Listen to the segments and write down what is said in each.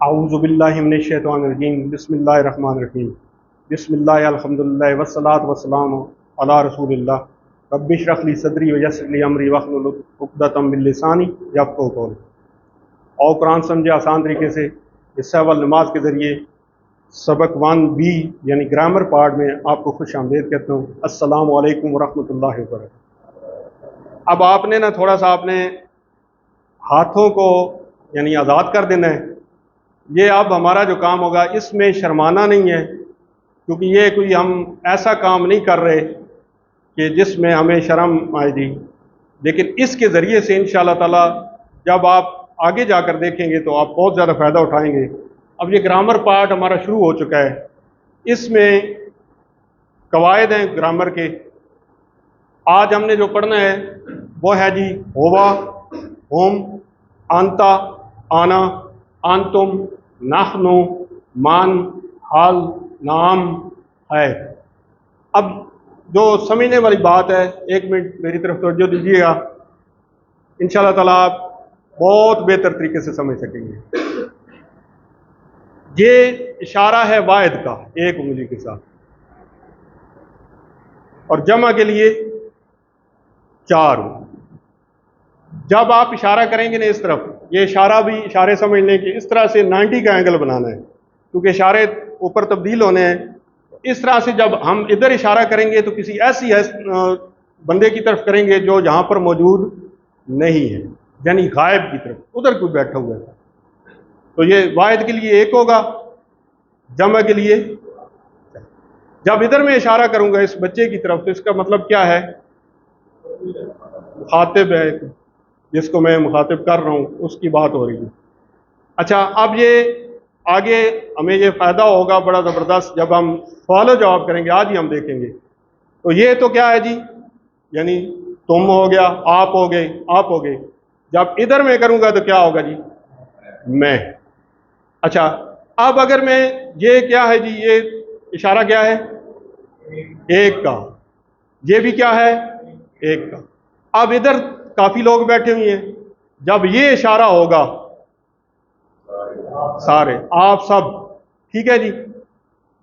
औज़ु बिल्लाहि मिनश शैतानिर रजीम बिस्मिल्लाहिर रहमानिर रहीम बिस्मिल्लाह अल्हम्दुलिल्लाह वस्सलातु वस्सलामु अला रसूलिल्लाह रब्बि इश्रह ली सदरी व यस्सिर ली अमरी वहलुल उक़दतम मिन लिसानी यफ़क़हू क़ौली। और कुरान समझे आसान तरीके से हिस्सा व नमाज के ज़रिए सबक 1B यानी ग्रामर पार्ट में आपको खुश आमदीद कहता हूँ। अस्सलामु अलैकुम व रहमतुल्लाहि व बरकातहू। अब आपने ना थोड़ा सा अपने हाथों को यानी आज़ाद कर देना है। ये अब हमारा जो काम होगा इसमें शर्माना नहीं है, क्योंकि ये कोई हम ऐसा काम नहीं कर रहे कि जिसमें हमें शर्म आएगी, लेकिन इसके ज़रिए से इंशाअल्लाह ताला जब आप आगे जाकर देखेंगे तो आप बहुत ज़्यादा फ़ायदा उठाएंगे। अब ये ग्रामर पार्ट हमारा शुरू हो चुका है। इसमें कवायद हैं ग्रामर के। आज हमने जो पढ़ना है वो है जी होवा, होम, आंता, आना, आंतुम, नाहनु, मान, हाल, नाम है। अब जो समझने वाली बात है, एक मिनट मेरी तरफ तवज्जो दीजिएगा, इंशाअल्लाह ताला आप बहुत बेहतर तरीके से समझ सकेंगे। ये इशारा है वाहिद का एक उंगली के साथ, और जमा के लिए 4। जब आप इशारा करेंगे ना इस तरफ, ये इशारा भी इशारे समझ लें कि इस तरह से 90 का एंगल बनाना है, क्योंकि इशारे ऊपर तब्दील होने हैं। इस तरह से जब हम इधर इशारा करेंगे तो किसी ऐसी बंदे की तरफ करेंगे जो यहाँ पर मौजूद नहीं है, यानी गायब की तरफ, उधर कोई बैठा हुआ है। तो ये वाहिद के लिए 1 होगा, जमा के लिए। जब इधर मैं इशारा करूंगा इस बच्चे की तरफ, तो इसका मतलब क्या है? मुखातिब है, जिसको मैं मुखातिब कर रहा हूँ उसकी बात हो रही है। अच्छा, अब ये आगे हमें ये फ़ायदा होगा बड़ा ज़बरदस्त जब हम सवाल जवाब करेंगे, आज ही हम देखेंगे। तो ये तो क्या है जी, यानी तुम हो गया, आप हो गए, आप हो गए। जब इधर मैं करूँगा तो क्या होगा जी? मैं। अच्छा, अब अगर मैं, ये क्या है जी, ये इशारा क्या है? 1 का। ये भी क्या है? 1 का। अब इधर काफ़ी लोग बैठे हुए हैं, जब ये इशारा होगा सारे, आप सब, ठीक है जी।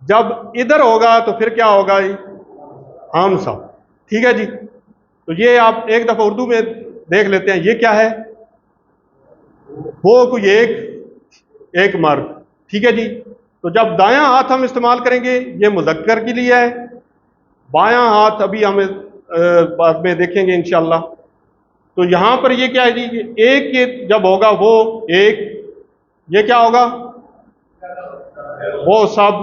जब इधर होगा तो फिर क्या होगा जी? हम सब, ठीक है जी। तो ये आप एक दफ़ा उर्दू में देख लेते हैं, ये क्या है? वो कोई एक मर्द, ठीक है जी। तो जब दायां हाथ हम इस्तेमाल करेंगे ये मुज़क्कर के लिए है, बायां हाथ अभी हम बाद में देखेंगे इंशाअल्लाह। तो यहां पर ये क्या है जी, एक के जब होगा वो एक, ये क्या होगा? वो सब,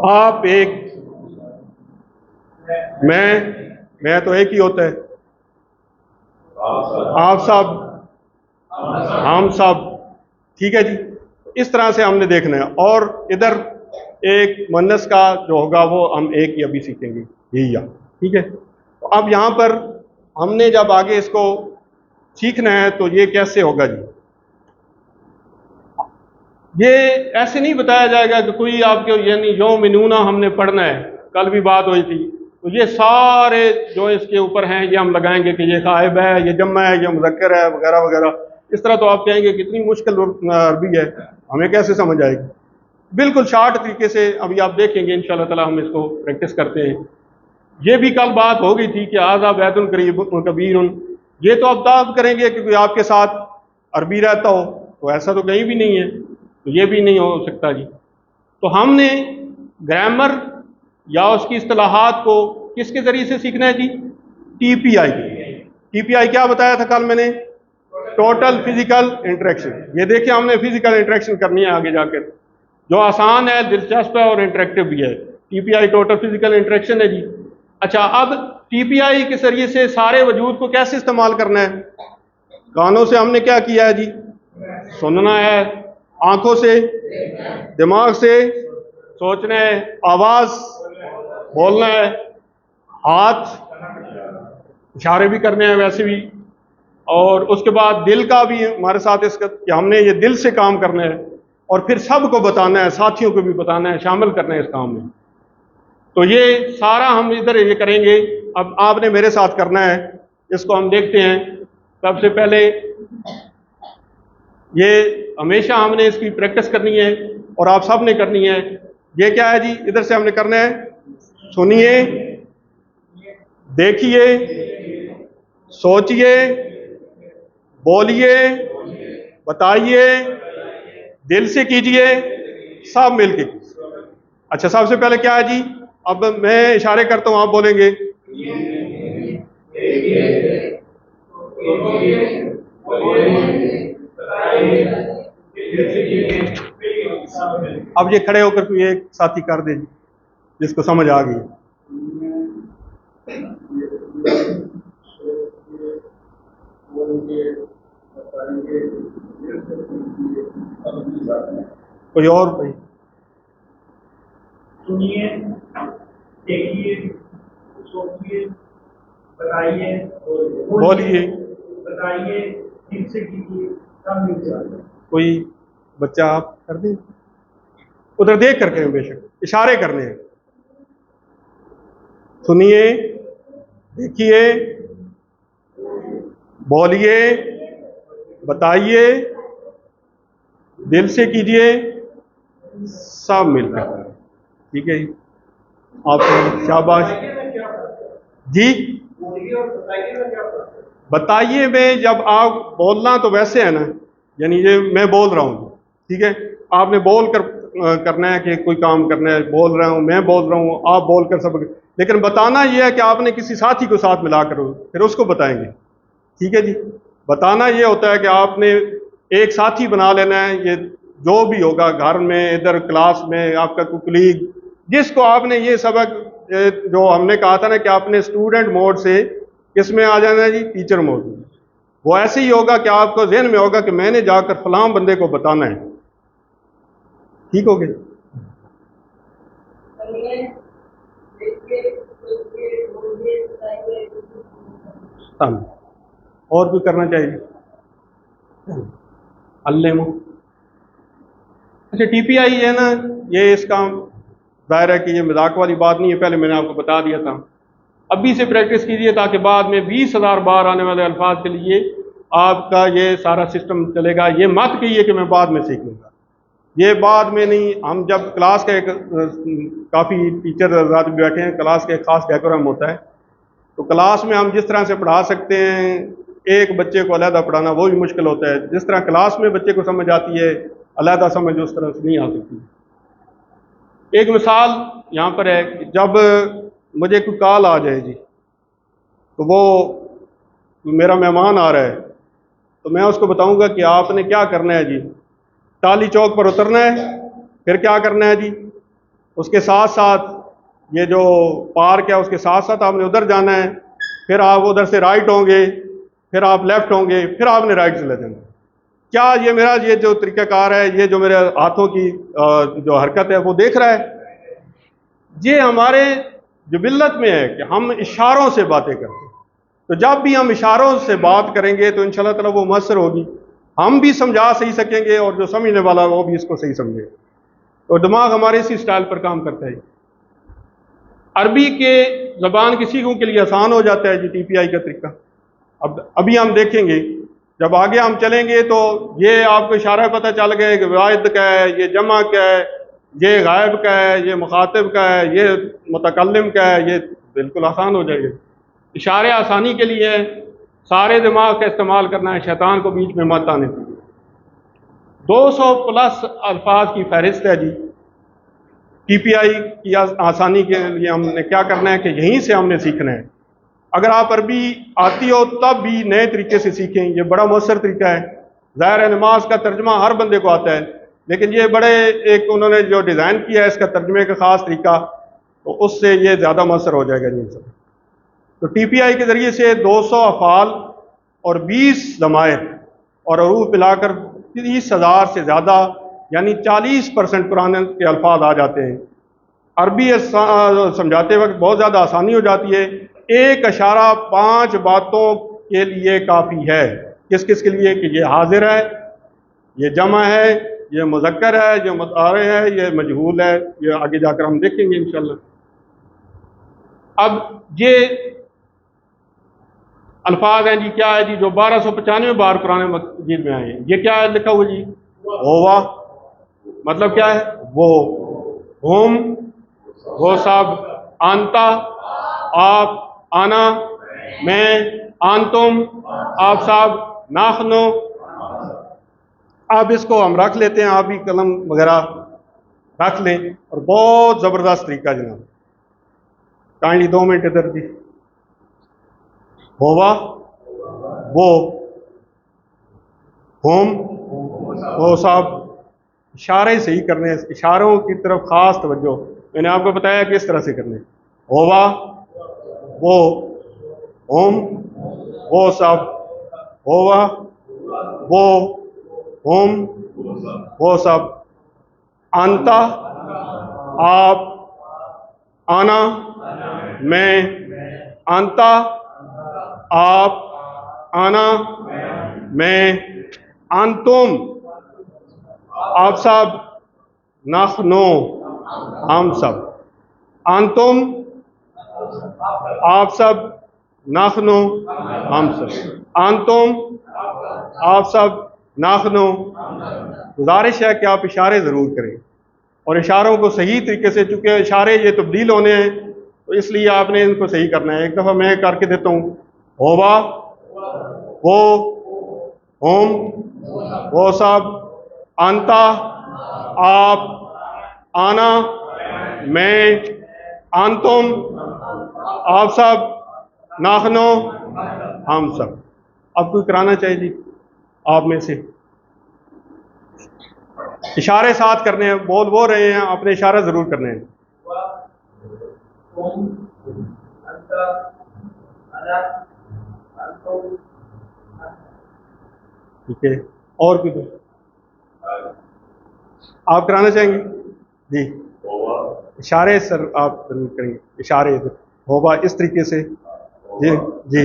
आप एक, मैं तो एक ही होता है, आप सब, हम सब, ठीक है जी। इस तरह से हमने देखना है। और इधर एक मुन्नस का जो होगा वो हम एक ही अभी सीखेंगे, हिया, ठीक है। तो अब यहाँ पर हमने जब आगे इसको सीखना है तो ये कैसे होगा जी? ये ऐसे नहीं बताया जाएगा कि कोई आपके, यानी यौमिनूना हमने पढ़ना है, कल भी बात हुई थी, तो ये सारे जो इसके ऊपर हैं ये हम लगाएंगे कि ये गायब है, ये जम्मा है, ये मुज़क्कर है, वगैरह वगैरह। इस तरह तो आप कहेंगे कितनी मुश्किल अरबी है, हमें कैसे समझ आएगी? बिल्कुल शार्ट तरीके से अभी आप देखेंगे इंशाअल्लाह ताला, हम इसको प्रैक्टिस करते हैं। ये भी कल बात हो गई थी कि आज़ा बैतुन करीबुन कबीरुन, ये तो अब तब करेंगे कि कोई आपके साथ अरबी रहता हो, तो ऐसा तो कहीं भी नहीं है, तो ये भी नहीं हो सकता जी। तो हमने ग्रामर या उसकी इस्तिलाहात को किसके ज़रिए से सीखना है जी? TPI। TPI क्या बताया था कल मैंने? Total physical interaction. ये देखिए हमने फिजिकल इंटरेक्शन करनी है आगे जाकर, जो आसान है, दिलचस्प है और इंटरेक्टिव भी है। TPI टोटल फिजिकल इंटरेक्शन है जी। अच्छा, अब TPI के जरिए से सारे वजूद को कैसे इस्तेमाल करना है? कानों से हमने क्या किया है जी? सुनना है, आंखों से, दिमाग से सोचना है, आवाज बोलना है, हाथ इशारे भी करने हैं वैसे भी, और उसके बाद दिल का भी हमारे साथ इसका कि हमने ये दिल से काम करना है, और फिर सबको बताना है, साथियों को भी बताना है, शामिल करना है इस काम में। तो ये सारा हम इधर ये करेंगे। अब आपने मेरे साथ करना है, इसको हम देखते हैं। सबसे पहले ये हमेशा हमने इसकी प्रैक्टिस करनी है और आप सब ने करनी है। ये क्या है जी, इधर से हमने करना है, सुनिए, देखिए, सोचिए, बोलिए, बताइए, दिल से कीजिए, सब मिलके। अच्छा, सबसे पहले क्या है जी, अब मैं इशारे करता हूं, आप बोलेंगे। अब ये खड़े होकर कोई एक साथी कर दे जी, जिसको समझ आ गई। कोई और भाई? सुनिए, देखिए, सोचिए, बताइए, बोलिए। बताइए, दिल से कीजिए, सब मिल जाए। कोई बच्चा आप कर दें, उधर देख करके बेशक इशारे करने हैं। सुनिए, देखिए, बोलिए, बताइए, दिल से कीजिए, सब मिलकर। ठीक है जी, आप शाबाश जी। बताइए में जब आप बोलना तो वैसे है ना, यानी ये मैं बोल रहा हूँ, ठीक है, आपने बोल कर करना है कि कोई काम करना है, बोल रहा हूँ, मैं बोल रहा हूँ, आप बोल कर सब। लेकिन बताना ये है कि आपने किसी साथी को साथ मिलाकर फिर उसको बताएंगे। ठीक है जी, बताना ये होता है कि आपने एक साथी बना लेना है, ये जो भी होगा घर में, इधर क्लास में, आपका कुलीग, जिसको आपने ये सबक जो हमने कहा था ना कि आपने स्टूडेंट मोड से किस में आ जाना है जी, टीचर मोड में। वो ऐसे ही होगा कि आपको ज़हन में होगा कि मैंने जाकर फलां बंदे को बताना है। ठीक हो गया? और भी करना चाहिए। अल्लेमो। अच्छा, टीपीआई है ना, ये इसका दायरा है कि ये मजाक वाली बात नहीं है, पहले मैंने आपको बता दिया था। अभी से प्रैक्टिस कीजिए ताकि बाद में 20,000 बार आने वाले अल्फाज के लिए आपका ये सारा सिस्टम चलेगा। ये मत कहिए कि मैं बाद में सीख लूँगा, ये बाद में नहीं। हम जब क्लास का एक काफ़ी टीचर हज़रात भी बैठे हैं, क्लास का एक ख़ास डेकोरम होता है, तो क्लास में हम जिस तरह से पढ़ा सकते हैं, एक बच्चे को अलहदा पढ़ाना वो भी मुश्किल होता है। जिस तरह क्लास में बच्चे को समझ आती है, अलहदा समझ उस तरह से नहीं आ सकती। एक मिसाल यहाँ पर है कि जब मुझे कोई कॉल आ जाए जी, तो वो मेरा मेहमान आ रहा है, तो मैं उसको बताऊंगा कि आपने क्या करना है जी, टाली चौक पर उतरना है, फिर क्या करना है जी, उसके साथ साथ ये जो पार्क है उसके साथ साथ आपने उधर जाना है, फिर आप उधर से राइट होंगे, फिर आप लेफ्ट होंगे, फिर आपने राइट चले जाना। क्या ये मेरा ये जो तरीक़ाकार है, ये जो मेरे हाथों की जो हरकत है वो देख रहा है? ये हमारे जिबिल्लत में है कि हम इशारों से बातें करते हैं। तो जब भी हम इशारों से बात करेंगे तो इंशाल्लाह ताला वो मुअस्सर होगी, हम भी समझा सही सकेंगे और जो समझने वाला वो भी इसको सही समझे। तो दिमाग हमारे इसी स्टाइल पर काम करता है। अरबी के ज़बान की सीखों के लिए आसान हो जाता है जी टीपीआई का तरीका। अब अभी हम देखेंगे, जब आगे हम चलेंगे तो ये आपको इशारा पता चल गया कि वाहिद का है, ये जमा का है, ये गायब का है, ये मुखातिब का है, ये मुतकल्लिम का है, ये बिल्कुल आसान हो जाएगा। इशारे आसानी के लिए है, सारे दिमाग का इस्तेमाल करना है, शैतान को बीच में मत आने दीजिए। 200 प्लस अल्फाज की फहरिस्त है जी। टीपीआई की आसानी के लिए हमने क्या करना है कि यहीं से हमने सीखना है। अगर आप अरबी आती हो तब भी नए तरीके से सीखें, ये बड़ा मौसर तरीका है। ज़ाहिर है नमाज का तर्जमा हर बंदे को आता है, लेकिन ये बड़े एक उन्होंने जो डिज़ाइन किया है इसका तर्जमे का ख़ास तरीका, तो उससे ये ज़्यादा मौसर हो जाएगा जी सब। तो टीपीआई के ज़रिए से 200 अफ़ाल और 20 ज़मायर और हरूफ मिलाकर 30,000 से ज़्यादा यानी 40% कुरान के अल्फाज आ जाते हैं। अरबी समझाते वक्त बहुत ज़्यादा आसानी हो जाती है। एक इशारा 5 बातों के लिए काफ़ी है। किस किस के लिए? कि ये हाजिर है, ये जमा है, ये मुज़क्कर है, ये मुतारे है, ये मजहूल है। ये आगे जाकर हम देखेंगे इंशाल्लाह। अब ये अल्फाज हैं जी, क्या है जी, जो 1295 बार कुरान मजीद में आए हैं। ये क्या है लिखा हुआ जी, होवा, मतलब क्या है, वो, हुम, वो सब, आंता, आप, आना, मैं, आंतुम, आप सब, नाखनो। अब इसको हम रख लेते हैं, आप भी कलम वगैरह रख लें, और बहुत ज़बरदस्त तरीका जनाब। काइंडली 2 मिनट इधर जी। होवा, वो, हुम, वो सब, इशारे सही करने, इशारों की तरफ खास तवज्जो। मैंने आपको बताया किस तरह से करने। होवा, वो, हुम, वो सब, होवा, वो, हुम, वो सब, आंता, आप, आना, मैं, आंता, आप, आना, मैं, आंतुम, आप सब, नाखनो, हम सब, आंतुम, आप सब, नाखनो, हम सब, आंतुम, आप सब, नाखनो। गुजारिश है कि आप इशारे ज़रूर करें, और इशारों को सही तरीके से, चूँकि इशारे ये तब्दील होने हैं, तो इसलिए आपने इनको सही करना है। एक दफ़ा मैं करके देता हूँ। होवा, वो, हुम, वो सब, आंता, आप, आना, मैं, आंतुम, आप सब, नाखनो, हम सब। अब कोई कराना चाहिए जी आप में से? इशारे साथ करने हैं, बोल वो रहे हैं, अपने इशारा जरूर करने हैं। ठीक है, और भी आप कराना चाहेंगे जी? इशारे सर आप जरूर करेंगे, इशारे होगा इस तरीके से जी। जी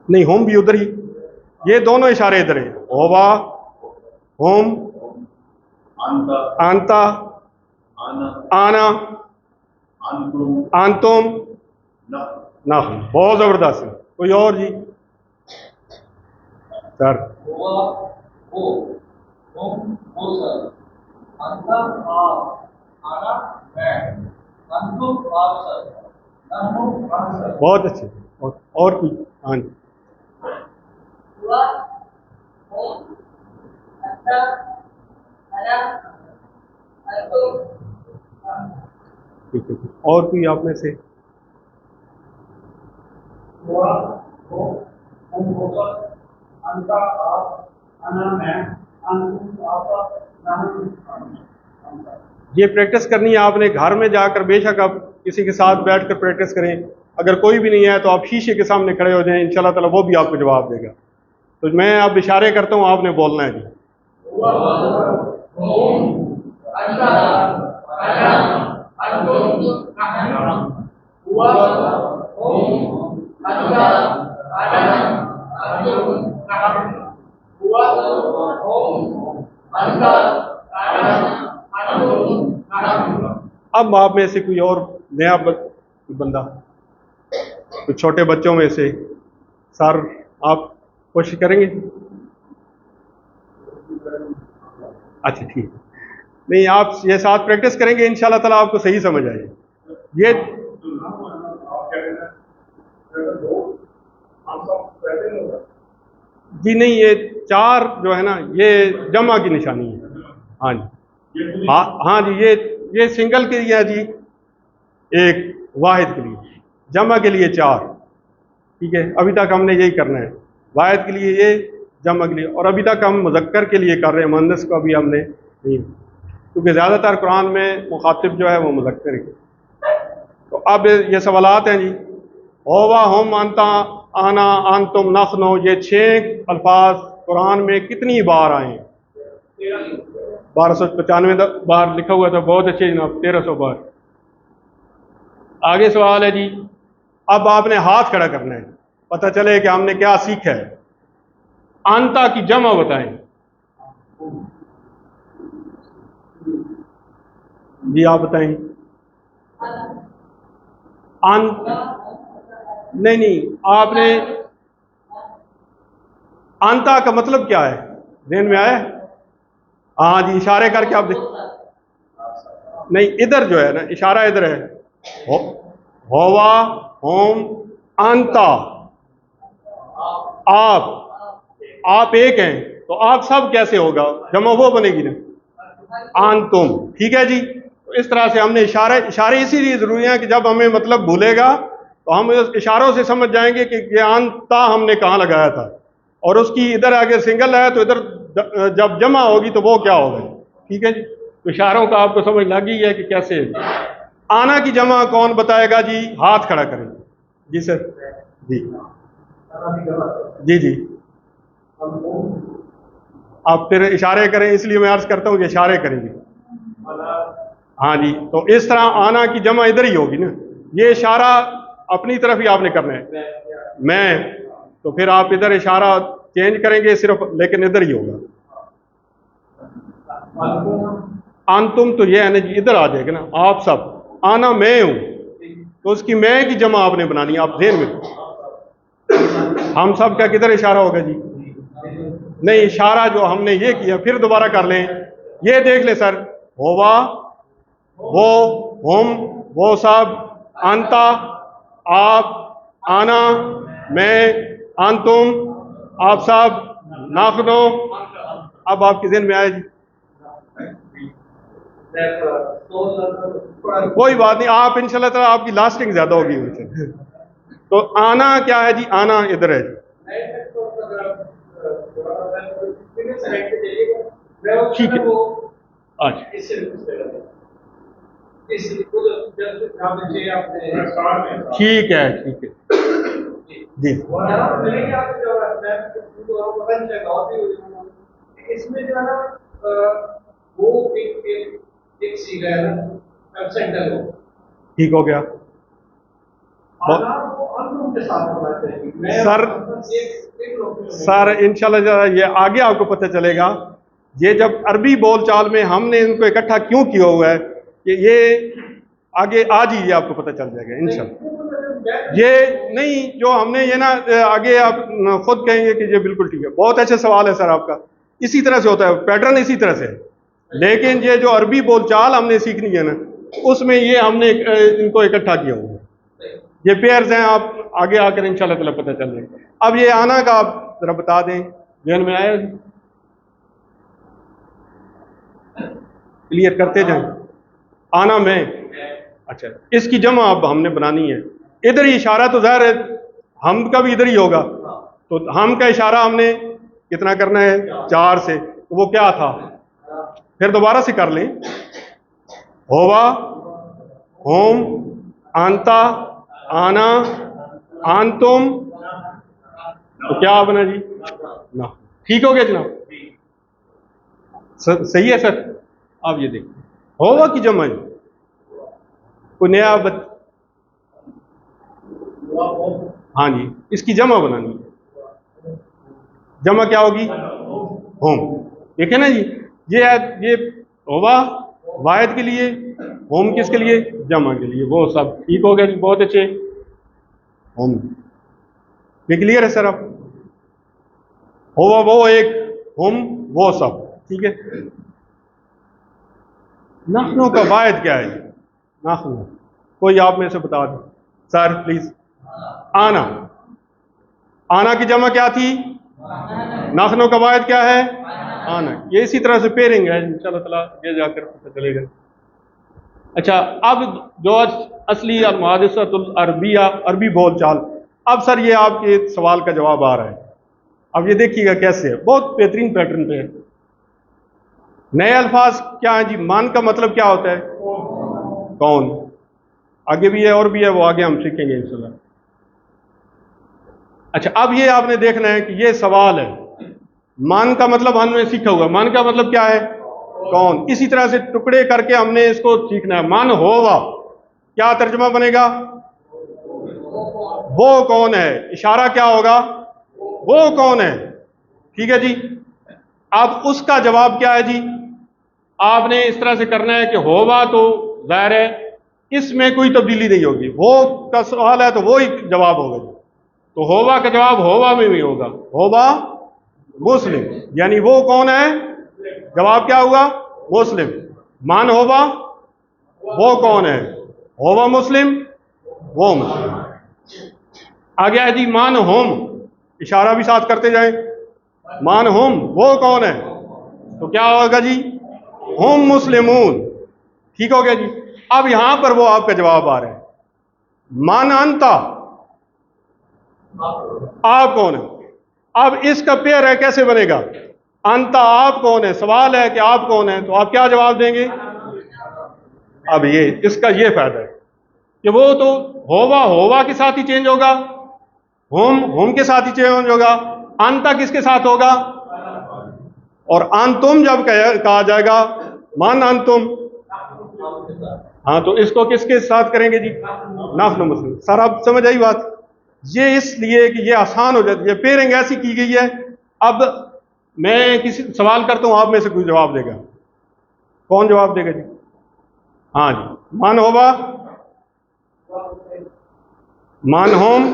नहीं, होम भी उधर ही, ये दोनों इशारे इधर हैं। होवा, होम, आंता, आना, आंतुम, ना। बहुत जबरदस्त है। कोई और जी सर? बहुत अच्छे। और कोई? हाँ जी। ठीक है, और कोई आप में से? ये प्रैक्टिस करनी है आपने घर में जाकर। बेशक आप किसी के साथ बैठकर प्रैक्टिस करें, अगर कोई भी नहीं है तो आप शीशे के सामने खड़े हो जाएं, इंशाल्लाह ताला वो भी आपको जवाब देगा। तो मैं अब इशारे करता हूँ, आपने बोलना है जी। अब आप में से कोई और नया बंदा, कुछ छोटे बच्चों में से? सर आप कोशिश करेंगे? अच्छा ठीक है, नहीं आप ये साथ प्रैक्टिस करेंगे, इंशाल्लाह ताला आपको सही समझ आएगी। ये जी नहीं, ये 4 जो है ना, ये जमा की निशानी है। हाँ जी, हाँ हाँ जी, ये सिंगल के लिए है जी, एक वाहिद के लिए, जमा के लिए 4। ठीक है, अभी तक हमने यही करना है, वाहिद के लिए ये, जमा के लिए। और अभी तक हम मुज़क्कर के लिए कर रहे हैं, मुअन्नस को अभी हमने नहीं, क्योंकि ज़्यादातर कुरान में मुखातिब जो है वो मुज़क्कर है। तो अब ये सवालात हैं जी। होवा, हम, अंता, आना, आंतुम, नखनो, ये 6 अल्फाज कुरान में कितनी बार आए हैं? 1295 बार लिखा हुआ था। बहुत अच्छे जनाब, 1300 बार। आगे सवाल है जी, अब आपने हाथ खड़ा करना है, पता चले कि हमने क्या सीखा है। अंता की जमा बताएं जी, आप बताएं। नहीं नहीं, आपने आंता का मतलब क्या है, ध्यान में आया? हाँ जी, इशारे करके आप देख। नहीं, इधर जो है ना, इशारा इधर है, हो, होवा, होम, आंता। आप एक हैं, तो आप सब कैसे होगा, जमा वो बनेगी ना, आन तुम। ठीक है जी। तो इस तरह से हमने इशारे इसीलिए जरूरी हैं कि जब हमें मतलब भूलेगा तो हम इस इशारों से समझ जाएंगे कि ये आनता हमने कहाँ लगाया था, और उसकी इधर अगर सिंगल है तो इधर जब जमा होगी तो वो क्या होगा। ठीक है जी। तो इशारों का आपको समझ लग गई है कि कैसे। आना की जमा कौन बताएगा जी, हाथ खड़ा करें। जी सर। जी जी जी। आप फिर इशारे करें, इसलिए मैं अर्ज करता हूँ कि इशारे करेंगे। हाँ जी, तो इस तरह आना की जमा इधर ही होगी ना, ये इशारा अपनी तरफ ही आपने करना है, मैं, तो फिर आप इधर इशारा चेंज करेंगे सिर्फ, लेकिन इधर ही होगा। आन तुम तो ये है ना जी, इधर आ जाएगा ना, आप सब। आना मैं हूं, तो उसकी मैं की जमा आपने बनानी है, आप ध्यान में। हम सब का किधर इशारा होगा जी? नहीं, इशारा जो हमने ये किया, फिर दोबारा कर लें, ये देख ले सर, होवा, वो, हम, वो सब, आंता, आप, आना, मैं, आंतुम, आप सब, नाखनो। अब आपके ज़हन में आया जी? कोई बात नहीं, आप इंशाल्लाह ताला आपकी लास्टिंग ज्यादा होगी उनसे। तो आना क्या है जी, आना इधर है जी। ठीक है, अच्छा, ठीक है, ठीक है जी। इसमें जो है ना, वो एक सीखा है ना, सेंटर हो, ठीक हो गया सर। सर इंशाल्लाह ये आगे आपको पता चलेगा, ये जब अरबी बोलचाल में हमने इनको इकट्ठा क्यों किया हुआ है, कि ये आगे आज ही ये आपको पता चल जाएगा इंशाल्लाह। ये नहीं, जो हमने ये ना, आगे आप खुद कहेंगे कि ये बिल्कुल ठीक है। बहुत अच्छा सवाल है सर आपका, इसी तरह से होता है, पैटर्न इसी तरह से है। लेकिन ये जो अरबी बोलचाल हमने सीखनी है ना, उसमें ये हमने इनको इकट्ठा किया हुआ है, ये पेयर्स हैं। आप आगे आकर इंशाल्लाह ताला पता चल जाएगा। अब ये आना का आप जरा बता दें, ध्यान में आया? क्लियर करते जाएं। आना में, अच्छा, इसकी जमा अब हमने बनानी है। इधर ही इशारा तो ज़ाहिर है हम का भी इधर ही होगा, तो हम का इशारा हमने कितना करना है, 4 से। तो वो क्या था, फिर दोबारा से कर लें, होवा, होम, आंता, आना, आंतुम, तो क्या बना जी, ना। ठीक हो गया जनाब? सही है सर। आप ये देखिए, होवा की जमा है, कोई नया हाँ जी, इसकी जमा बनानी है। जमा क्या होगी, होम। देखे ना जी, ये है, ये होवा वाहिद के लिए, होम किसके लिए, जमा के लिए। वो सब ठीक हो गया जी, बहुत अच्छे। होम, ये क्लियर है सर? आप होवा वो एक, होम वो सब, ठीक है। नाखनों का वाहिद क्या है? नाखनों, कोई आप में से बता दे सर प्लीज। आना, आना की जमा क्या थी, नाखनों का वाहिद क्या है, आना। ये इसी तरह से पेयरिंग है, इंशाल्लाह ताला ये जाकर पता चलेगा। अच्छा, अब जो असली मुहादिसतुल अरबिया, अरबी बोलचाल, अब सर ये आपके सवाल का जवाब आ रहा है। अब ये देखिएगा कैसे है, बहुत बेहतरीन पैटर्न पे है। नए अल्फाज क्या है जी, मान का मतलब क्या होता है, कौन। आगे भी है और भी है, वो आगे हम सीखेंगे इंशाल्लाह। अच्छा, अब ये आपने देखना है कि ये सवाल है, मान का मतलब हमने सीखा हुआ, मान का मतलब क्या है, कौन। इसी तरह से टुकड़े करके हमने इसको सीखना है। मान होगा, क्या तर्जुमा बनेगा, वो कौन है, इशारा क्या होगा, वो कौन है। ठीक है जी। अब उसका जवाब क्या है जी, आपने इस तरह से करना है कि होगा तो जाहिर है इसमें कोई तब्दीली नहीं होगी। वो का सवाल है तो वो ही जवाब होगा। तो होवा का जवाब होवा में भी होगा, होवा मुस्लिम, यानी वो कौन है, जवाब क्या हुआ, मुस्लिम। मान होवा, वो कौन है, होवा मुस्लिम, वो मुस्लिम। आ गया है जी मान होम, इशारा भी साथ करते जाएं। मान होम, वो कौन है, तो क्या होगा जी, होम मुस्लिमून। ठीक हो गया जी। अब यहां पर वो आपका जवाब आ रहा है, मान अंता, आप कौन है। अब इसका पेयर है, कैसे बनेगा, अंता आप कौन है, सवाल है कि आप कौन है, तो आप क्या जवाब देंगे। अब ये इसका ये फायदा है कि वो तो होवा होवा के साथ ही चेंज होगा, होम होम के साथ ही चेंज होगा, अंता किसके साथ होगा, और अंतुम जब कहा जाएगा, मान अंतुम, हाँ तो इसको किसके साथ करेंगे जी, नाफन मुस्लिम। सर अब समझ आई बात। ये इसलिए कि ये आसान हो जाती है, पेयरिंग ऐसी की गई है। अब मैं किसी सवाल करता हूं, आप में से कोई जवाब देगा, कौन जवाब देगा जी, हाँ जी, मान होवा, मान होम,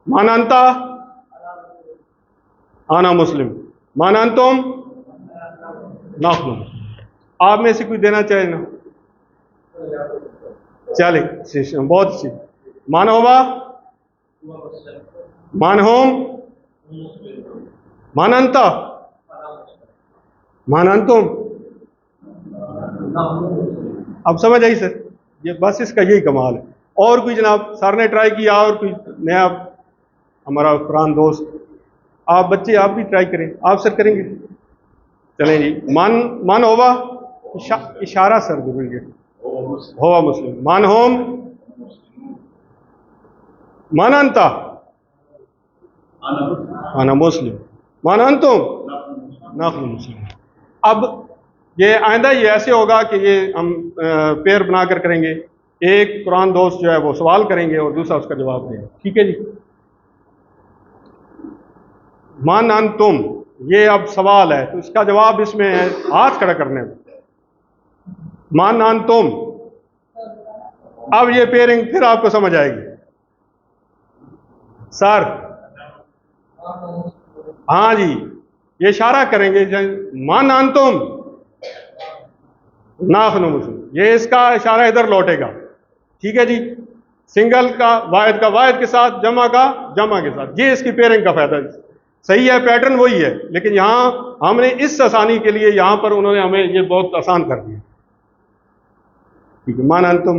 मान अंता, आना मुस्लिम, मान अंतुम, नाफन। आप में से कोई देना चाहे ना, चले बहुत अच्छी। मान होवा, मान होम, मान अंता, मान अंतुम। अब समझ आई सर, ये बस इसका यही कमाल है। और कोई जनाब, सर ने ट्राई किया, और कोई नया हमारा कुरान दोस्त, आप बच्चे आप भी ट्राई करें, आप सर करेंगे, चलें जी। मान मान होवा, इशारा सर बोलेंगे, होवा मुस्लिम, मान होम, मान अंता, आना मुस्लिम, मान अंतुम, नाफन मुस्लिम। अब ये आइंदा ये ऐसे होगा कि ये हम पेयर बनाकर करेंगे, एक कुरान दोस्त जो है वो सवाल करेंगे और दूसरा उसका जवाब देंगे, ठीक है जी। मान अंतुम, ये अब सवाल है तो इसका जवाब इसमें है हाथ खड़ा करने में, मान अंतुम। अब ये पेयरिंग फिर आपको समझ आएगी सर, हाँ जी, ये इशारा करेंगे, मान अंतुम, नाफन मुस्लिम, ये इसका इशारा इधर लौटेगा, ठीक है जी। सिंगल का वाहिद के साथ, जमा का जमा के साथ, ये इसकी पेयरिंग का फायदा है। सही है, पैटर्न वही है, लेकिन यहां हमने इस आसानी के लिए यहां पर उन्होंने हमें ये बहुत आसान कर दिया, ठीक है। मान अंतुम,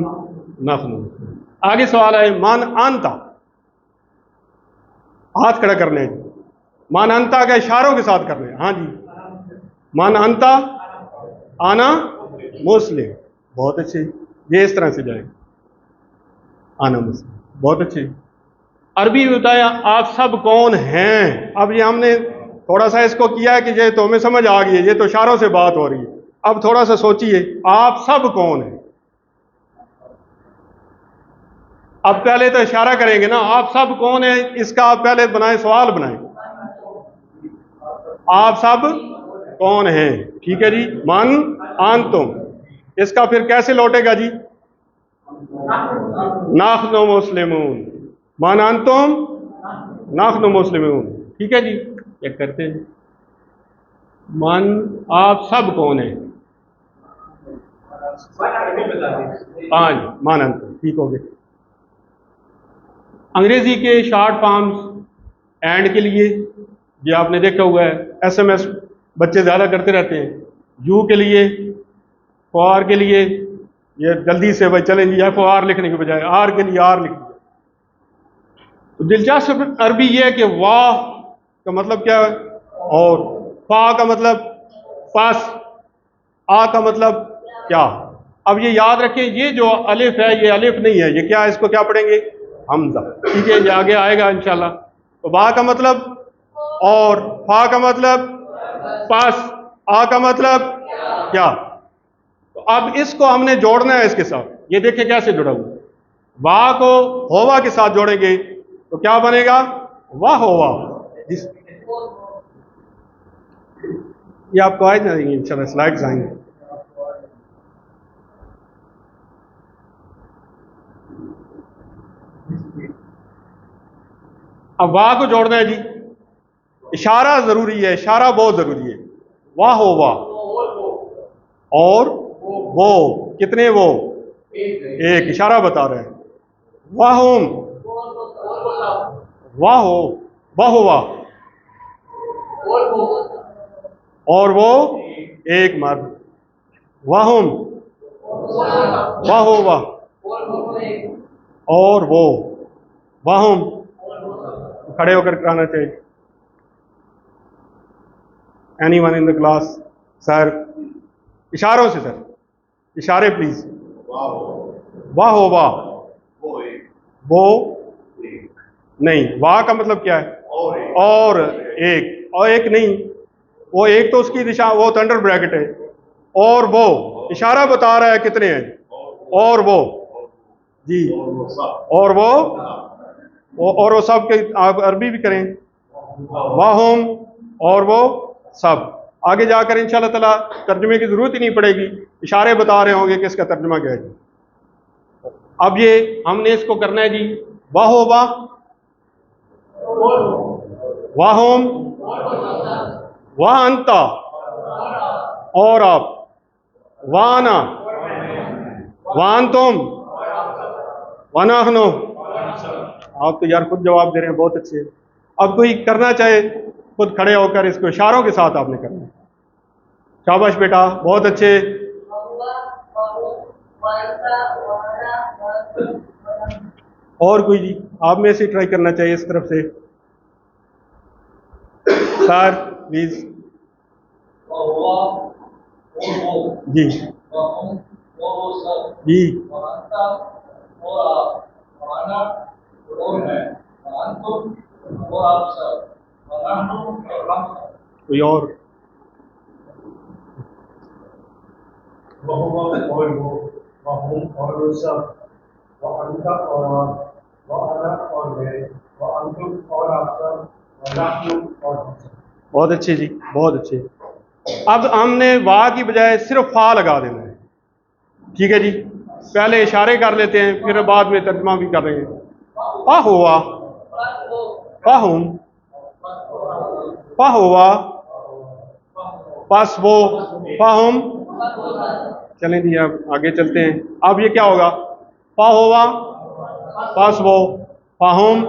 नाफन मुस्लिम। आगे सवाल है मान अंता, हाथ खड़ा करने हैं, मान अंता का इशारों के साथ करने हैं, हाँ जी, मान अंता, आना मुस्लिम, बहुत अच्छी, ये इस तरह से जाएगा, आना मुस्लिम, बहुत अच्छी। अरबी में बताया आप सब कौन हैं। अब ये हमने थोड़ा सा इसको किया है कि ये तो हमें समझ आ गई है, ये तो इशारों से बात हो रही है। अब थोड़ा सा सोचिए, आप सब कौन हैं। अब पहले तो इशारा करेंगे ना, आप सब कौन है, इसका आप पहले बनाए, सवाल बनाए, आप सब कौन हैं, ठीक है जी। मन अंतुम, इसका फिर कैसे लौटेगा जी, नाहनु मुस्लिमून, मान अंतुम, नाहनु मुस्लिमून, ठीक है जी। चेक करते हैं, मन, आप सब कौन हैं, हाँ जी, मान अंतुम, ठीक हो गया। अंग्रेजी के शॉर्ट फॉर्म्स एंड के लिए ये आपने देखा हुआ है, एसएमएस बच्चे ज़्यादा करते रहते हैं। यू के लिए, फॉर के लिए, ये जल्दी से भाई चलें जी, एफ आर लिखने के बजाय आर के लिए आर लिख दिया। तो दिलचस्प अरबी ये है कि वाह का मतलब क्या है, और फा का मतलब पास, आ का मतलब क्या। अब ये याद रखें, ये जो अलिफ है ये अलिफ नहीं है, ये क्या है, इसको क्या पढ़ेंगे, हमजा, ठीक है, ये आगे आएगा इंशाल्लाह। तो बा का मतलब और, फा का मतलब पास, आ का मतलब क्या। तो अब इसको हमने जोड़ना है इसके साथ, ये देखिए कैसे जुड़ा हुआ, वाह को होवा के साथ जोड़ेंगे तो क्या बनेगा, वाह होवा। ये आपको आए जाएंगे इंशाल्लाह, स्लाइड्स आएंगे। अब वाह को जोड़ना है जी, इशारा जरूरी है, इशारा बहुत जरूरी है। वाह हो वाह, और वो कितने, वो एक, इशारा बता रहे हैं। वाह होम, वाह हो, वाह हो वाह, और वो एक मर्द। वाह होम, वाह हो वाह, और वो, वाह होम। खड़े होकर कराना चाहिए। Anyone in the class? Sir, इशारों से सर, इशारे प्लीज। वाह हो वाह, वो नहीं, वाह का मतलब क्या है? और एक, और एक नहीं, वो एक तो उसकी दिशा, वो तो अंडर ब्रैकेट है। और वो इशारा बता रहा है कितने हैं। और वो जी, और वो और वो सब के आप अरबी भी करें। वाहुम, और वो सब। आगे जाकर इंशाल्लाह ताला तर्जुमे की जरूरत ही नहीं पड़ेगी, इशारे बता रहे होंगे कि इसका तर्जुमा क्या है जी। अब ये हमने इसको करना है जी। वाहो वाह, वाहुम, वाह अंता, और आप, वाना, वान तुम, वनाहनो। आप तो यार खुद जवाब दे रहे हैं, बहुत अच्छे। अब कोई करना चाहे खुद खड़े होकर इसको इशारों के साथ आपने करना है। शाबाश बेटा, बहुत अच्छे। और कोई जी, आप में से ट्राई करना चाहिए इस तरफ से। सर प्लीज जी जी। कोई और? और सब, वह अंत और आप, वह अना और मैं, वह अंतुम और आप सब, वह नाहनु और हम सब। बहुत अच्छे जी, बहुत अच्छे। अब हमने वाह की बजाय सिर्फ फा लगा देना है। ठीक है जी, पहले इशारे कर लेते हैं, फिर बाद में तर्जुमा भी कर रहे हैं। फा हुआ, फाहुम, फा हुआ, पास वो, फाहुम। चलें जी, अब आगे चलते हैं। अब ये क्या होगा? फा हुआ, पास वो, फाहुम,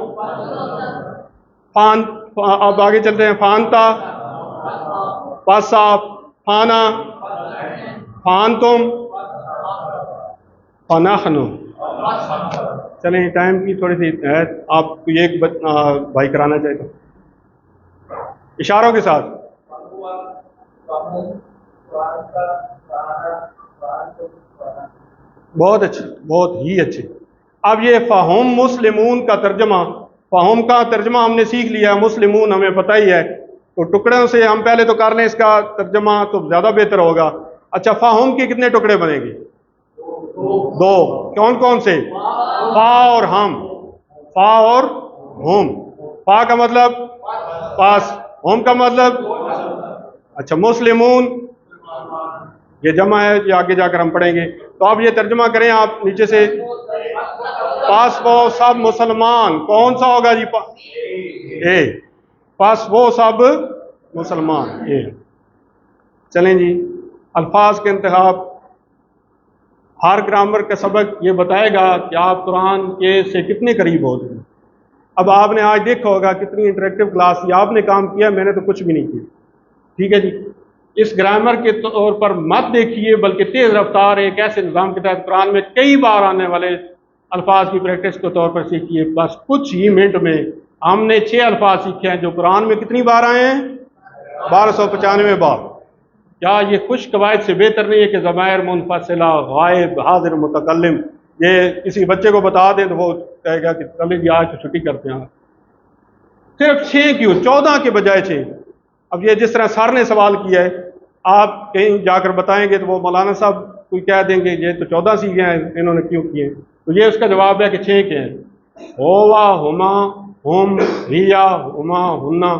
फान। अब आगे चलते हैं। फानता, पासा, फाना, फान तुम, फनाहनु। चलें, टाइम की थोड़ी सी है, आपको एक भाई कराना चाहिए तो इशारों के साथ। बहुत अच्छे, बहुत ही अच्छे। अब ये फ़ाहुम मुस्लिमून का तर्जमा, फ़ाहुम का तर्जमा हमने सीख लिया है, मुस्लिमून हमें पता ही है, तो टुकड़ों से हम पहले तो कर लें इसका तर्जमा तो ज़्यादा बेहतर होगा। अच्छा, फ़ाहुम के कितने टुकड़े बनेंगे? दो। कौन कौन से? फा और हम, फा और हुम। फा का मतलब पास, हुम का मतलब अच्छा मुस्लिमून, ये जमा है, ये आगे जाकर हम पढ़ेंगे। तो अब ये तर्जुमा करें आप नीचे से। पास वो सब मुसलमान, कौन सा होगा जी? ए। पास वो सब मुसलमान, ए। चलें जी, अल्फाज के इंतखाब। हर ग्रामर का सबक ये बताएगा कि आप कुरान के से कितने करीब होते हैं। अब आपने आज देखा होगा कितनी इंटरेक्टिव क्लास थी, आपने काम किया, मैंने तो कुछ भी नहीं किया। ठीक है जी, इस ग्रामर के तौर पर मत देखिए, बल्कि तेज रफ्तार एक ऐसे निज़ाम के तहत कुरान में कई बार आने वाले अल्फाज की प्रैक्टिस के तौर पर सीखिए। बस कुछ ही मिनट में हमने 6 अल्फाज सीखे हैं जो कुरान में कितनी बार आए हैं? 1295 बार। क्या ये खुश कवायद से बेहतर नहीं है कि ज़मायर मुनफसिला, गायब, हाजिर, मुतकल्लिम, ये किसी बच्चे को बता दें तो वो कहेगा कि चलिए जी आज तो छुट्टी करते हैं। सिर्फ 6 क्यों, 14 के बजाय 6। अब ये जिस तरह सर ने सवाल किया है, आप कहीं जाकर बताएंगे तो वो मौलाना साहब कोई कह देंगे ये तो 14 सीखे हैं, इन्होंने क्यों किए? तो ये उसका जवाब है कि 6 के हैं। होवा, हुमा, हुम, हिया, हुमा, हुन्ना।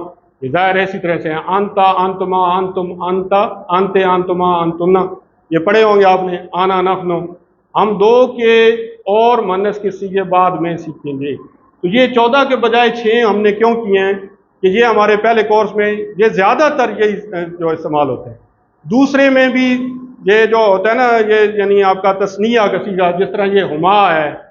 ये ज़ाहिर इसी तरह से हैं। अंता, अंतुमा, अंतुम, अंता, अंते, अंतुमा, अंतुन्ना। ये पढ़े होंगे आपने। आना, नखनो। हम 2 के और मुअन्नस के सीगे बाद में सीखेंगे। तो ये 14 के बजाय 6 हमने क्यों किए हैं कि ये हमारे पहले कोर्स में ये ज़्यादातर यही जो इस्तेमाल होते हैं। दूसरे में भी ये जो होता है ना, ये यानी आपका तस्निया का सीगा, जिस तरह ये हुमा है,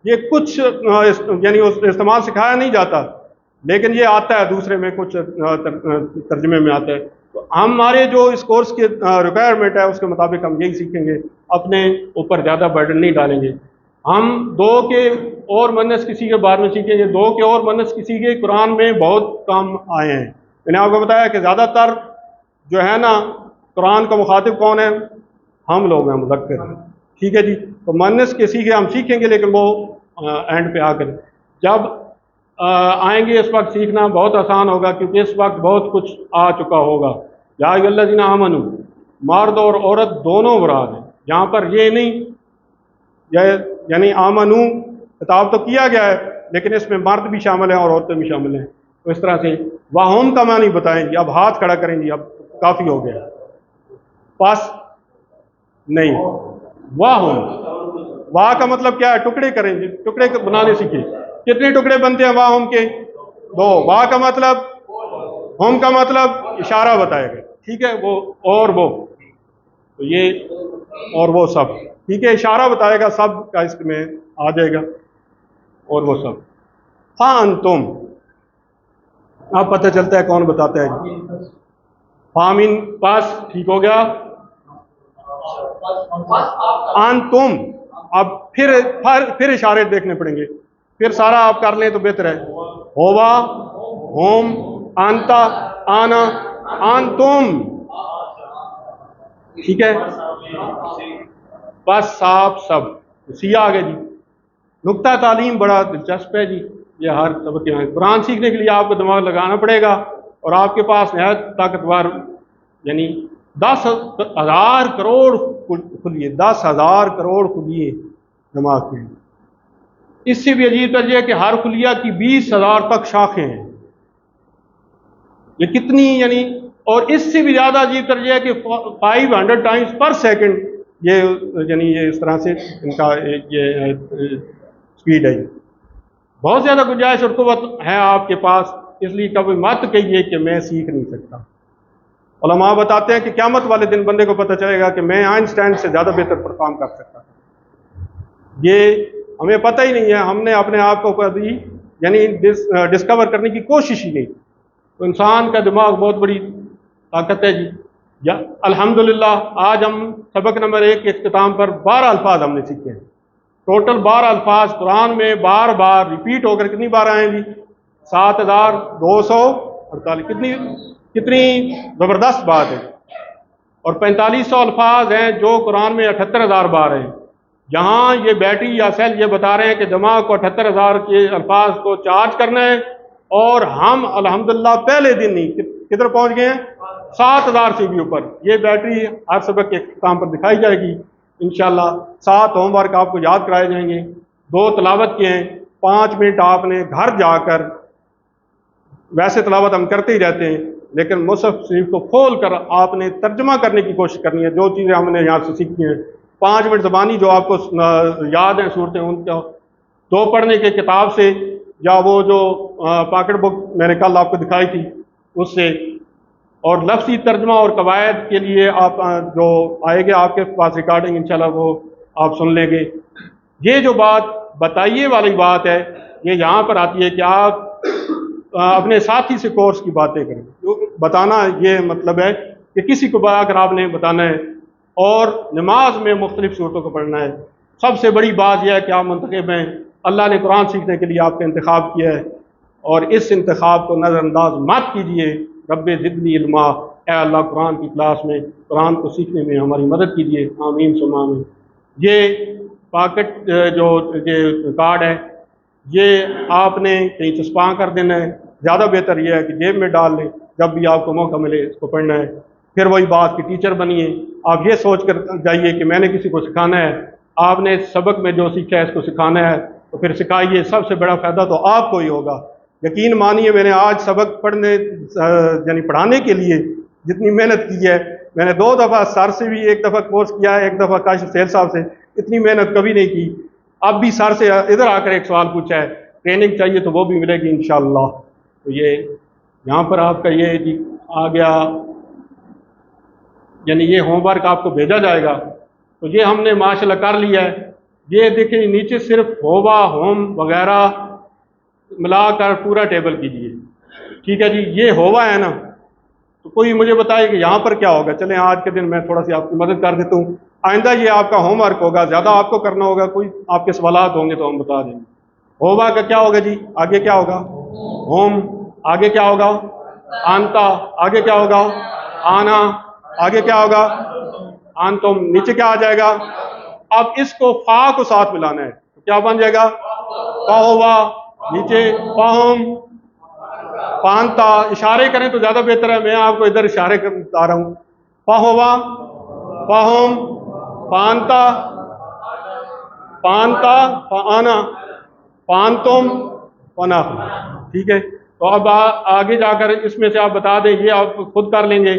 ये कुछ यानी उस इस्तेमाल सिखाया नहीं जाता, लेकिन ये आता है दूसरे में, कुछ तर्जमे में आता है। तो हमारे जो इस कोर्स की रिक्वायरमेंट है उसके मुताबिक हम यही सीखेंगे, अपने ऊपर ज़्यादा बर्डन नहीं डालेंगे। हम 2 के और मनस किसी के बारे में सीखेंगे, 2 के और मनस किसी के कुरान में बहुत कम आए हैं। मैंने आपको बताया कि ज़्यादातर जो है ना कुरान का मुखातिब कौन है, हम लोग हैं, मुज़क्कर, ठीक है जी। तो मनस किसी के हम सीखेंगे, लेकिन वो एंड पे आकर जब आएंगे इस वक्त सीखना बहुत आसान होगा, क्योंकि इस वक्त बहुत कुछ आ चुका होगा। या अय्युहल्लज़ीना आमनू, मर्द और औरत दोनों मुराद हैं यहाँ पर, ये नहीं यानी आमनू खिताब तो किया गया है, लेकिन इसमें मर्द भी शामिल हैं और औरतें भी शामिल हैं। तो इस तरह से वाहुम का मानी बताएंगे। अब हाथ खड़ा करेंगे, अब काफ़ी हो गया, पास नहीं, वाहुम, वाह का मतलब क्या है, टुकड़े करेंगे, टुकड़े बनाने सीखे। कितने टुकड़े बनते हैं वाहुम के? 2। वाह का मतलब, होम का मतलब इशारा बताएगा, ठीक है, वो और वो, तो ये और वो सब, ठीक है, इशारा बताएगा, सब का इसमें आ जाएगा, और वो सब। हाँ तुम, अब पता चलता है कौन बताता है। फामिन पास, ठीक हो गया। आन तुम, अब फिर इशारे देखने पड़ेंगे, फिर सारा आप कर लें तो बेहतर है। होवा, होम, आंता, आना, आन तुम, ठीक है, बस साफ सब सिया आ गया जी। नुक्ता तालीम बड़ा दिलचस्प है जी, ये हर सबक यहाँ कुरान सीखने के लिए आपको दिमाग लगाना पड़ेगा, और आपके पास नहायत ताकतवर यानी 10,000 करोड़ खुलिए, 10,000 करोड़ खुलिए दिमाग के। इससे भी अजीब तर्ज है कि हर खुलिया की 20,000 तक शाखें हैं। ये कितनी यानी, और इससे भी ज़्यादा अजीब तर्ज है कि 500 टाइम्स पर सेकंड ये यानी ये इस तरह से इनका ये स्पीड है। बहुत ज़्यादा गुंजाइश और कुव्वत है आपके पास, इसलिए कभी मत कहिए कि मैं सीख नहीं सकता। उलमा बताते हैं कि क़यामत वाले दिन बंदे को पता चलेगा कि मैं आइंस्टाइन से ज़्यादा बेहतर परफॉर्म कर सकता। ये हमें पता ही नहीं है, हमने अपने आप को कभी यानी डिस्कवर करने की कोशिश ही नहीं। तो इंसान का दिमाग बहुत बड़ी ताकत है जी। या अल्हम्दुलिल्लाह आज हम सबक नंबर 1 के इख्तिताम पर 12 अल्फाज हमने सीखे हैं। टोटल 12 अल्फाज कुरान में बार बार रिपीट होकर कितनी बार आए जी? 7,248। कितनी ज़बरदस्त बात है। और 4500 अल्फाज हैं जो कुरान में 78,000 बार हैं। यहाँ ये बैटरी या सेल ये बता रहे हैं कि दिमाग को 78,000 के अल्फाज को चार्ज करना है, और हम अल्हम्दुलिल्लाह पहले दिन ही किधर पहुँच गए हैं? 7,000 से भी ऊपर। ये बैटरी हर सबक के इख्तिताम पर दिखाई जाएगी इंशाल्लाह। 7 होमवर्क आपको याद कराए जाएंगे, 2 तिलावत के हैं, 5 मिनट आपने घर जाकर, वैसे तिलावत हम करते ही रहते हैं, लेकिन मुसहफ शरीफ को खोल कर आपने तर्जमा करने की कोशिश करनी है। जो चीज़ें हमने यहाँ से सीखी हैं, 5 मिनट ज़बानी जो आपको याद हैं सूरतें, उनका 2 पढ़ने के किताब से, या वो जो पॉकेट बुक मैंने कल आपको दिखाई थी उससे, और लफ्ज़ी तर्जमा और कवायद के लिए आप जो आएंगे आपके पास रिकॉर्डिंग इंशाल्लाह वो आप सुन लेंगे। ये जो बात बताइए वाली बात है, ये यहाँ पर आती है कि आप अपने साथी से कोर्स की बातें करें। बताना ये मतलब है कि किसी को अगर आपने बताना है, और नमाज में मुख्तलिफ सूरतों को पढ़ना है। सबसे बड़ी बात यह है कि आप मुंतखब हैं, अल्लाह ने कुरान सीखने के लिए आपका इंतखाब किया है, और इस इंतखाब को नज़रअंदाज मत कीजिए। रब्बे ज़िदनी इल्मा, ए अल्लाह कुरान की क्लास में कुरान को सीखने में हमारी मदद कीजिए, आमीन सुम्मा आमीन। ये पॉकेट जो ये कार्ड है, ये आपने कहीं चस्पा कर देना है। ज़्यादा बेहतर यह है कि जेब में डाल लें, जब भी आपको मौका मिले इसको पढ़ना है। फिर वही बात कि टीचर बनिए, आप ये सोच कर जाइए कि मैंने किसी को सिखाना है। आपने सबक में जो सीखा है इसको सिखाना है, तो फिर सिखाइए। सबसे बड़ा फ़ायदा तो आपको ही होगा। यकीन मानिए, मैंने आज सबक पढ़ने यानी पढ़ाने के लिए जितनी मेहनत की है, मैंने 2 दफ़ा सर से भी 1 दफ़ा कोर्स किया है, 1 दफ़ा काशिफ सेल साहब से, इतनी मेहनत कभी नहीं की। अब भी सर से इधर आकर एक सवाल पूछा है, ट्रेनिंग चाहिए तो वो भी मिलेगी इंशाअल्लाह। तो ये यहाँ पर आपका ये जी आ गया, यानी ये होमवर्क आपको भेजा जाएगा। तो ये हमने माशाल्लाह कर लिया है। ये देखिए नीचे सिर्फ होवा होम वगैरह मिलाकर पूरा टेबल कीजिए, ठीक है जी। ये होवा है ना, तो कोई मुझे बताए कि यहाँ पर क्या होगा। चलें आज के दिन मैं थोड़ा सी आपकी मदद कर देता हूँ। आइंदा ये आपका होमवर्क होगा, ज़्यादा आपको करना होगा, कोई आपके सवालात होंगे तो हम बता देंगे। होवा का क्या होगा जी, आगे क्या होगा, होम, आगे क्या होगा, आंता, आगे क्या होगा, आना, आगे क्या होगा, आंतुम, नीचे क्या आ जाएगा। अब इसको फा को साथ मिलाना है, तो क्या बन जाएगा, पाहोवा, नीचे पाहोम, पांता। इशारे करें तो ज्यादा बेहतर है, मैं आपको इधर इशारे बता रहा हूं। पाहोवा, पाहोम, पांता, पांता, पाना, पांतुम, पना, ठीक है। तो अब आगे जाकर इसमें से आप बता दें, ये आप खुद कर लेंगे।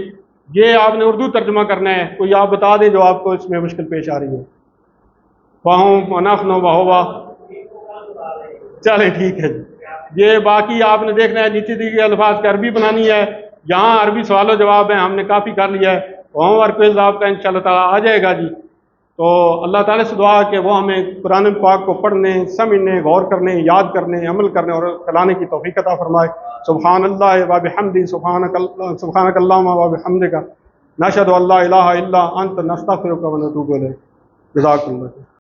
ये आपने उर्दू तर्जमा करना है, कोई आप बता दें जो आपको इसमें मुश्किल पेश आ रही है। पाहों, पनाफनो, वाहोवा, चले ठीक है। ये बाकी आपने देखना है, नीचे दी गई अल्फाज की अरबी बनानी है। यहाँ अरबी सवालों जवाब है, हमने काफ़ी कर लिया है। होमवर्क क्विज़ आपका इंशाअल्लाह ताला आ जाएगा जी। तो अल्लाह ताला से दुआ है कि वो हमें कुरान पाक को पढ़ने, समझने, गौर करने, याद करने, अमल करने और फैलाने की तौफीक अता फरमाए। सुब्हानल्लाह व बिहम्दी, सुब्हानकल्लाहुम्मा व बिहम्दिका, नशहदु अल्ला इलाहा इल्ला अंत, नस्तगफिरुका व नतूबु इलैक। जज़ाकल्लाह।